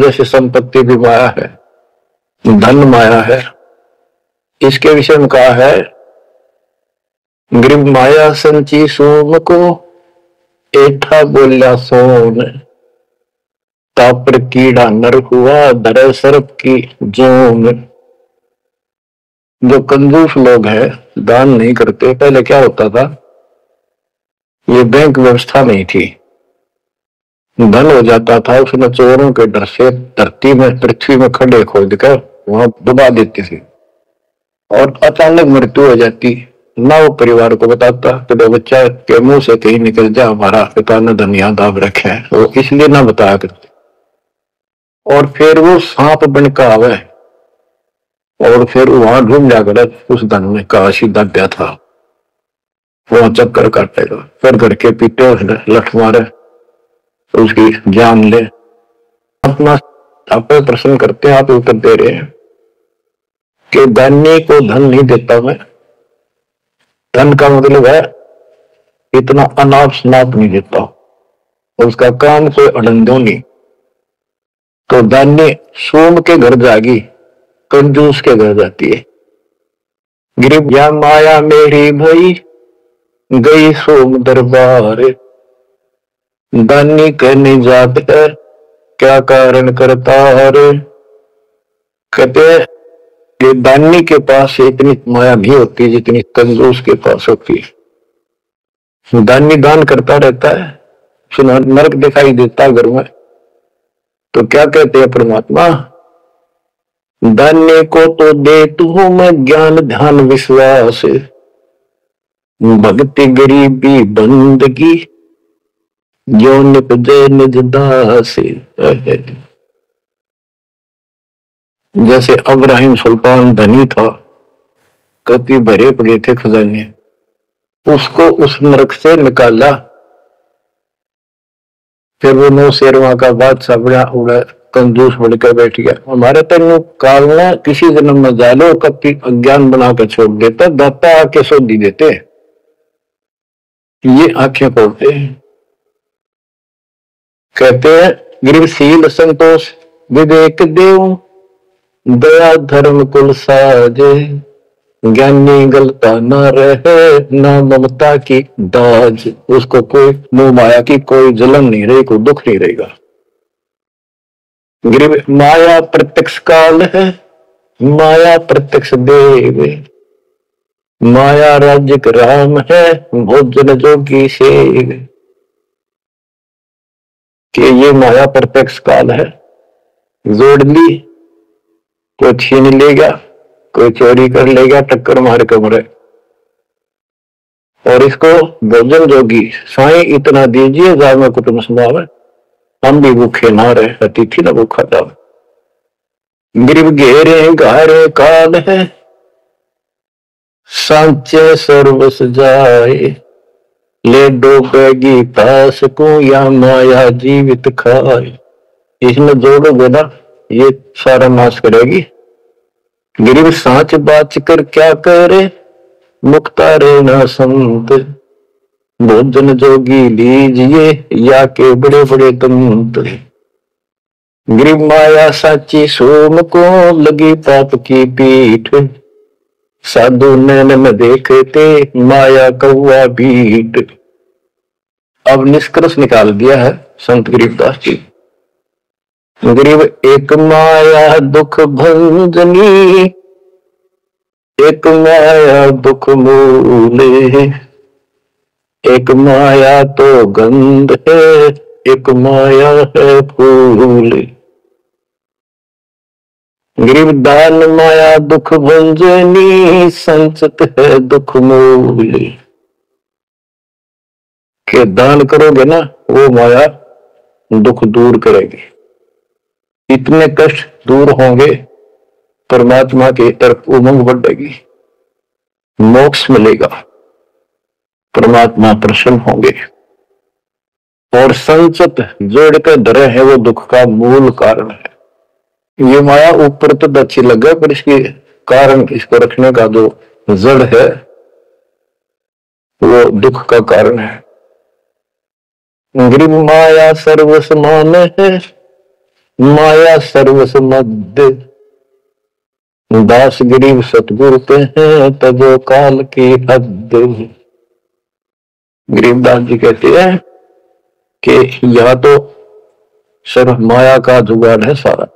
जैसे संपत्ति भी माया है, धन माया है। इसके विषय में कहा है, गरीब माया संची सोम को एठा बोल्या सोन, तापर कीड़ा नर हुआ धरे सर्प की जोन। जो कंजूस लोग हैं, दान नहीं करते, पहले क्या होता था, ये बैंक व्यवस्था नहीं थी, धन हो जाता था उसने चोरों के डर से धरती में पृथ्वी में खड्डे खोद कर वहां डुबा देते थे और अचानक मृत्यु हो जाती, ना वो परिवार को बताता कि तो बच्चा के मुंह से कहीं निकल जा, हमारा पिता ने धन याद दाब रखे है, वो इसलिए ना बताया करते। और फिर वो सांप बन का आवे और फिर वहां ढूंढ जाकर उस धन में का सीधा गया था, वहां चक्कर काटेगा, फिर घर के पीटे लठ मारे तो उसकी जान ले। अपना आप प्रश्न करते हैं, आप उत्तर दे रहे हैं कि दानी को धन नहीं देता मैं, धन का मतलब है इतना अनाप शनाप नहीं देता, उसका काम कोई अड़ंदो नहीं। तो दानी सोम के घर जागी, कंजूस के घर जाती है। गरीब या माया मेरी भई गई सोम दरबार, दानी कहने जात है क्या कारण करता रे। कहते ये दानी के पास इतनी माया नहीं होती जितनी कंजूस के पास होती है। दानी दान करता रहता है, सुना नरक दिखाई देता घर में, तो क्या कहते हैं परमात्मा, दान्य को तो दे तू मैं ज्ञान ध्यान विश्वास, भक्ति गरीबी बंदगी जो निपजे निज दास। जैसे अब्राहिम सुल्तान धनी था, कति भरे पड़े थे खजाने, उसको उस नरक से निकाला, फिर वो नौ शेरवा का बादशाह बड़ा उड़ा कंजूस बनकर बैठ गया। हमारे तेन काल में किसी जन्म में जालो कति अज्ञान बनाकर छोड़ देता, दाता आके सौदी देते, ये आंखें खोलते हैं। कहते हैं गृहशील संतोष विवेक देव दया धर्म कुल साजे, ज्ञानी गलता न रहे ना ममता की दाज। उसको कोई मोह माया की कोई जलन नहीं रही, कोई दुख नहीं रहेगा। गरीब माया प्रत्यक्ष काल है, माया प्रत्यक्ष देव, माया राज्य राम है भोजन जोगी सेव। कि ये माया प्रत्यक्ष काल है, जोड़ ली, कोई छीन लेगा, कोई चोरी कर लेगा, टक्कर मार के मरे। और इसको भोजन जोगी साईं इतना दीजिए जामे कुटुंब समावे, हम भी भूखे ना रहे, अतिथि ना भूखा जावे। गरीब घेरे घारे काल है, सांचे सर्वस जाए, ले डोबेगी तास को या माया जीवित खाए। इसमें जोड़ोगे ना ये सारा नाश करेगी। गरीब साच बाच कर क्या करे, मुक्ता रे ना संत, भोजन जोगी लीजिए या के बड़े बड़े दंत। गरीब माया साची सोम को लगी पाप की पीठ, साधु नैन में देखते माया कौआ बीट। अब निष्कर्ष निकाल दिया है संत गरीबदास जी। गरीब एक माया दुख भंजनी, एक माया दुख मूले, एक माया तो गंध है, एक माया है फूल। गरीब दान माया दुख भंजनी, संचित है दुख मूल। के दान करोगे ना वो माया दुख दूर करेगी, इतने कष्ट दूर होंगे, परमात्मा की तरफ उमंग बढ़ेगी, मोक्ष मिलेगा, परमात्मा प्रसन्न होंगे। और संचित जोड़ कर धरे है वो दुख का मूल कारण है। ये माया ऊपर तो अच्छी लगे पर इसके कारण, इसको रखने का जो जड़ है वो दुख का कारण है। गरीब माया सर्व समान है, माया सर्वसमद, दास गरीब सतगुरु के हैं तजो काल की हद। गरीबदास जी कहते हैं कि यह तो सिर्फ माया का जुगाड़ है सारा,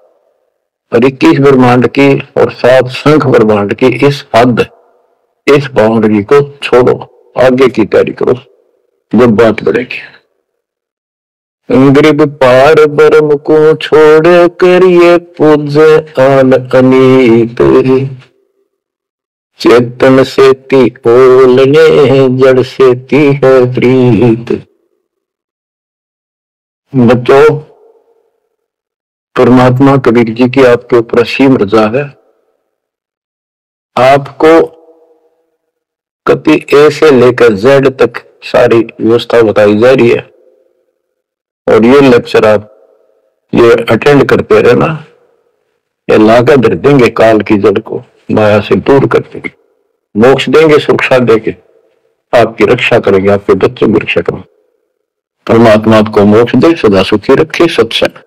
और 21 ब्रह्मांड की और 7 संख ब्रह्मांड की इस हद, इस बाउंड्री को छोड़ो, आगे की तैयारी करो, जब बात बढ़ेगी। गरीब पार ब्रह्म को छोड़ कर ये पूजे आन अनीत, चेतन सेती ओलने जड़ सेती है प्रीत। बच्चों, परमात्मा कबीर जी की आपके ऊपर असीम रजा है। आपको कभी ए से लेकर जेड तक सारी व्यवस्था बताई जा रही है, और ये लेक्चर आप ये अटेंड करते रहना, ये लाकर धर देंगे काल की जड़ को, माया से दूर कर देंगे, मोक्ष देंगे, सुरक्षा देंगे, आपकी रक्षा करेंगे, आपके बच्चों की रक्षा करेंगे। परमात्मा आपको मोक्ष दे, सदा सुखी रखे। सत्संग।